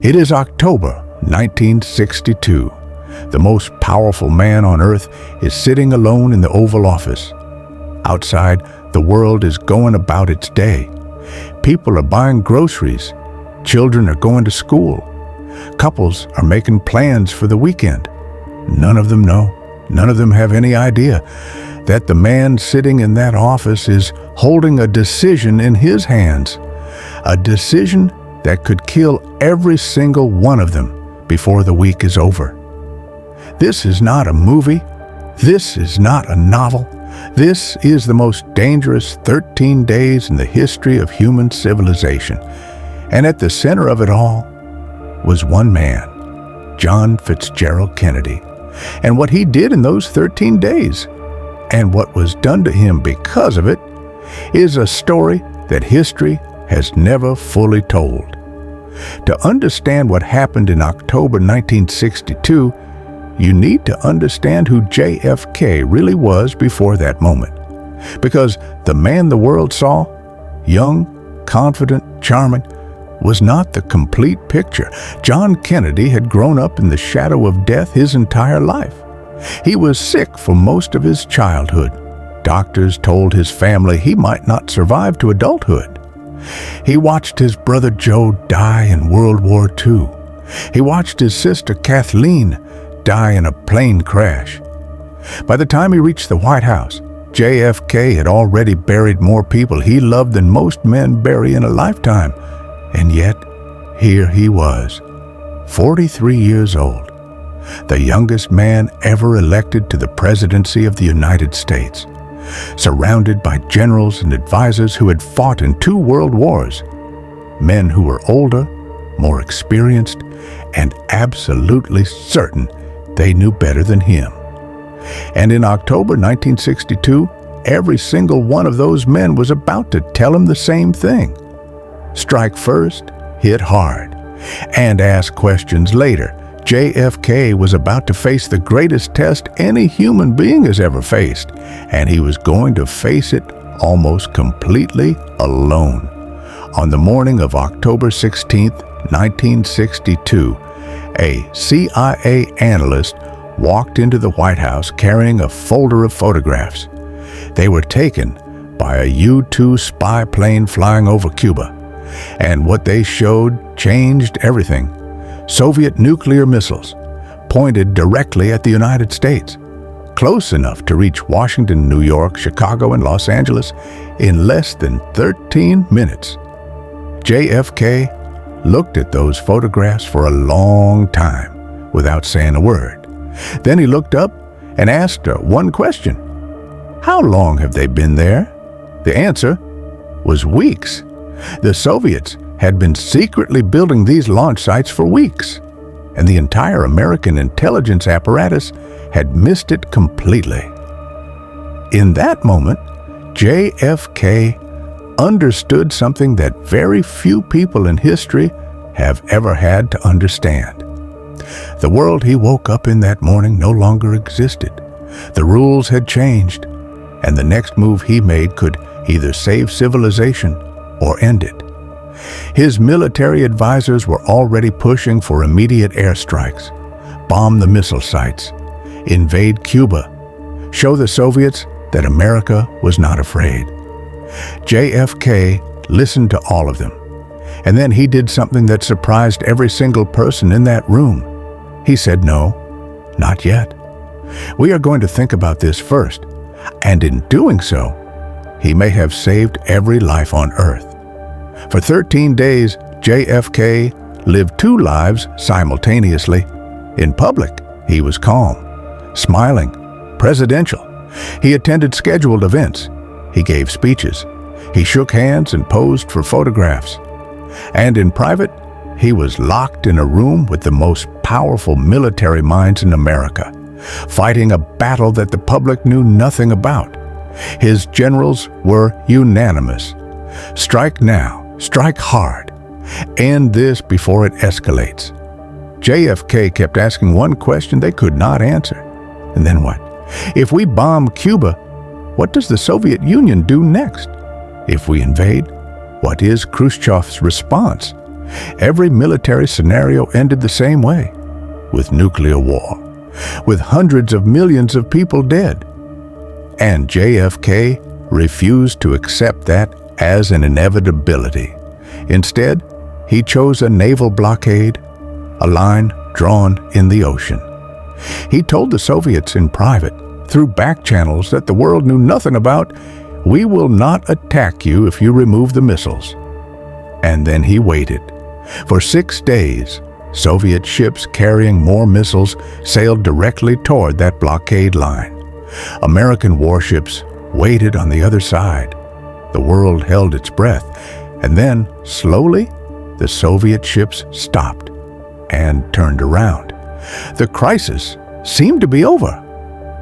It is October 1962. The most powerful man on earth is sitting alone in the Oval Office. Outside, the world is going about its day. People are buying groceries. Children are going to school. Couples are making plans for the weekend. None of them know, none of them have any idea that the man sitting in that office is holding a decision in his hands. A decision that could kill every single one of them before the week is over. This is not a movie. This is not a novel. This is the most dangerous 13 days in the history of human civilization. And at the center of it all was one man, John Fitzgerald Kennedy, and what he did in those 13 days. And what was done to him because of it is a story that history has never fully told. To understand what happened in October 1962, you need to understand who JFK really was before that moment. Because the man the world saw, young, confident, charming, was not the complete picture. John Kennedy had grown up in the shadow of death his entire life. He was sick for most of his childhood. Doctors told his family he might not survive to adulthood. He watched his brother Joe die in World War II. He watched his sister Kathleen die in a plane crash. By the time he reached the White House, JFK had already buried more people he loved than most men bury in a lifetime. And yet, here he was, 43 years old, the youngest man ever elected to the presidency of the United States, surrounded by generals and advisors who had fought in 2 world wars, men who were older, more experienced, and absolutely certain they knew better than him. And in October 1962, every single one of those men was about to tell him the same thing. Strike first, hit hard, and ask questions later. JFK was about to face the greatest test any human being has ever faced, and he was going to face it almost completely alone. On the morning of October 16, 1962, a CIA analyst walked into the White House carrying a folder of photographs. They were taken by a U-2 spy plane flying over Cuba, and what they showed changed everything. Soviet nuclear missiles pointed directly at the United States, close enough to reach Washington, New York, Chicago, and Los Angeles in less than 13 minutes. JFK looked at those photographs for a long time without saying a word. Then he looked up and asked one question. How long have they been there? The answer was weeks. The Soviets had been secretly building these launch sites for weeks, and the entire American intelligence apparatus had missed it completely. In that moment, JFK understood something that very few people in history have ever had to understand. The world he woke up in that morning no longer existed. The rules had changed, and the next move he made could either save civilization or end it. His military advisors were already pushing for immediate airstrikes, bomb the missile sites, invade Cuba, show the Soviets that America was not afraid. JFK listened to all of them, and then he did something that surprised every single person in that room. He said, "No, not yet. We are going to think about this first," and in doing so, he may have saved every life on Earth. For 13 days, JFK lived 2 lives simultaneously. In public, he was calm, smiling, presidential. He attended scheduled events. He gave speeches. He shook hands and posed for photographs. And in private, he was locked in a room with the most powerful military minds in America, fighting a battle that the public knew nothing about. His generals were unanimous. Strike now. Strike hard. End this before it escalates. JFK kept asking one question they could not answer. And then what? If we bomb Cuba, what does the Soviet Union do next? If we invade, what is Khrushchev's response? Every military scenario ended the same way, with nuclear war, with hundreds of millions of people dead. And JFK refused to accept that as an inevitability. Instead, he chose a naval blockade, a line drawn in the ocean. He told the Soviets in private, through back channels that the world knew nothing about, "We will not attack you if you remove the missiles." And then he waited. For 6 days, Soviet ships carrying more missiles sailed directly toward that blockade line. American warships waited on the other side. The world held its breath, and then, slowly, the Soviet ships stopped and turned around. The crisis seemed to be over,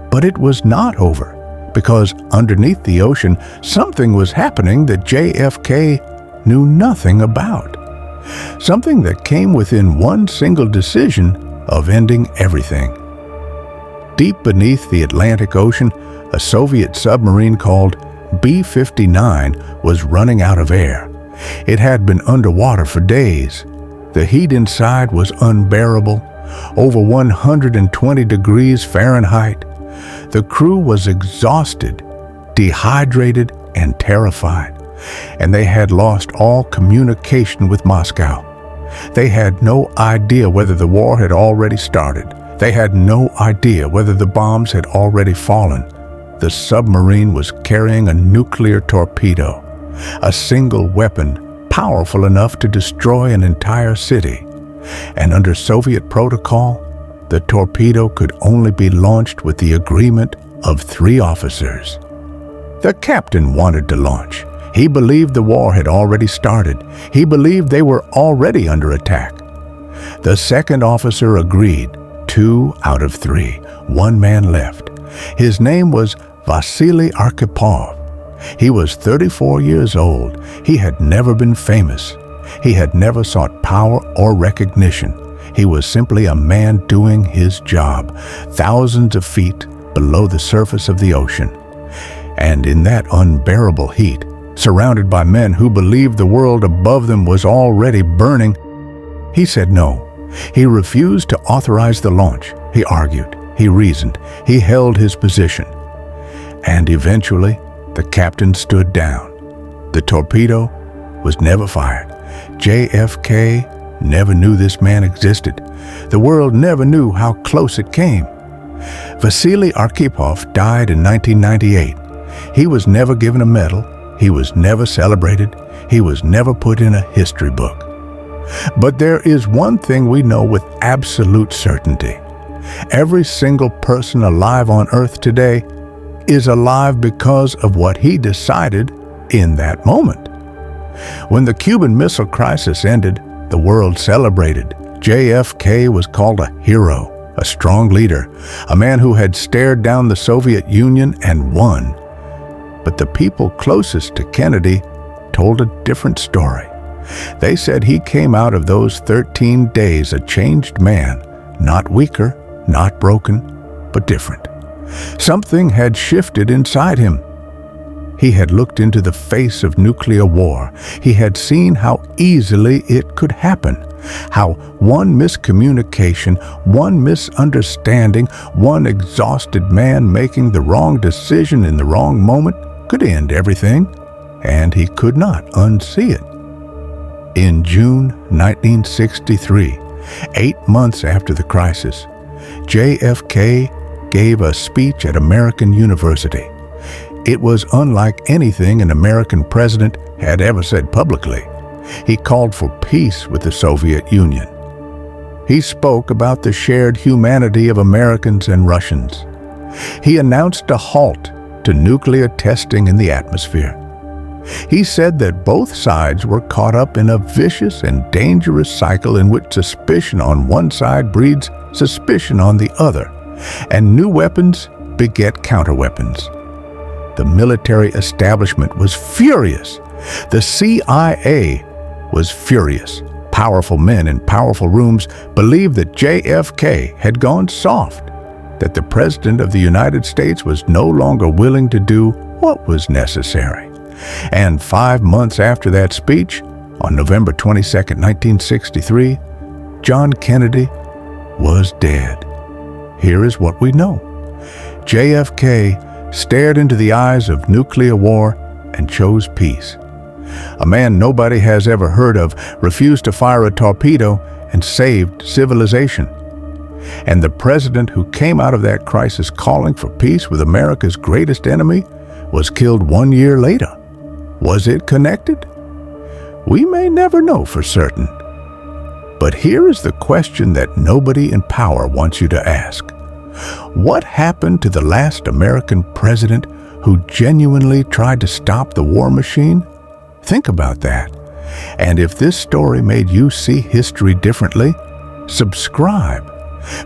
but it was not over, because underneath the ocean, something was happening that JFK knew nothing about. Something that came within one single decision of ending everything. Deep beneath the Atlantic Ocean, a Soviet submarine called B-59 was running out of air. It had been underwater for days. The heat inside was unbearable, over 120 degrees Fahrenheit. The crew was exhausted, dehydrated, and terrified, and they had lost all communication with Moscow. They had no idea whether the war had already started. They had no idea whether the bombs had already fallen. The submarine was carrying a nuclear torpedo, a single weapon powerful enough to destroy an entire city. And under Soviet protocol, the torpedo could only be launched with the agreement of 3 officers. The captain wanted to launch. He believed the war had already started. He believed they were already under attack. The second officer agreed. 2 out of 3. 1 man left. His name was Vasily Arkhipov. He was 34 years old. He had never been famous. He had never sought power or recognition. He was simply a man doing his job, thousands of feet below the surface of the ocean. And in that unbearable heat, surrounded by men who believed the world above them was already burning, he said no. He refused to authorize the launch. He argued. He reasoned. He held his position. And eventually, the captain stood down. The torpedo was never fired. JFK never knew this man existed. The world never knew how close it came. Vasily Arkhipov died in 1998. He was never given a medal. He was never celebrated. He was never put in a history book. But there is one thing we know with absolute certainty. Every single person alive on Earth today is alive because of what he decided in that moment. When the Cuban Missile Crisis ended, the world celebrated. JFK was called a hero, a strong leader, a man who had stared down the Soviet Union and won. But the people closest to Kennedy told a different story. They said he came out of those 13 days a changed man, not weaker, not broken, but different. Something had shifted inside him. He had looked into the face of nuclear war. He had seen how easily it could happen, how one miscommunication, one misunderstanding, one exhausted man making the wrong decision in the wrong moment could end everything, and he could not unsee it. In June 1963, 8 months after the crisis, JFK gave a speech at American University. It was unlike anything an American president had ever said publicly. He called for peace with the Soviet Union. He spoke about the shared humanity of Americans and Russians. He announced a halt to nuclear testing in the atmosphere. He said that both sides were caught up in a vicious and dangerous cycle in which suspicion on one side breeds suspicion on the other, and new weapons beget counterweapons. The military establishment was furious. The CIA was furious. Powerful men in powerful rooms believed that JFK had gone soft, that the President of the United States was no longer willing to do what was necessary. And 5 months after that speech, On November 22, 1963, John Kennedy was dead. Here is what we know. JFK stared into the eyes of nuclear war and chose peace. A man nobody has ever heard of refused to fire a torpedo and saved civilization. And the president who came out of that crisis calling for peace with America's greatest enemy was killed 1 year later. Was it connected? We may never know for certain. But here is the question that nobody in power wants you to ask. What happened to the last American president who genuinely tried to stop the war machine? Think about that. And if this story made you see history differently, subscribe,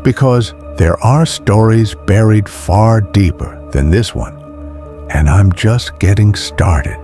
because there are stories buried far deeper than this one. And I'm just getting started.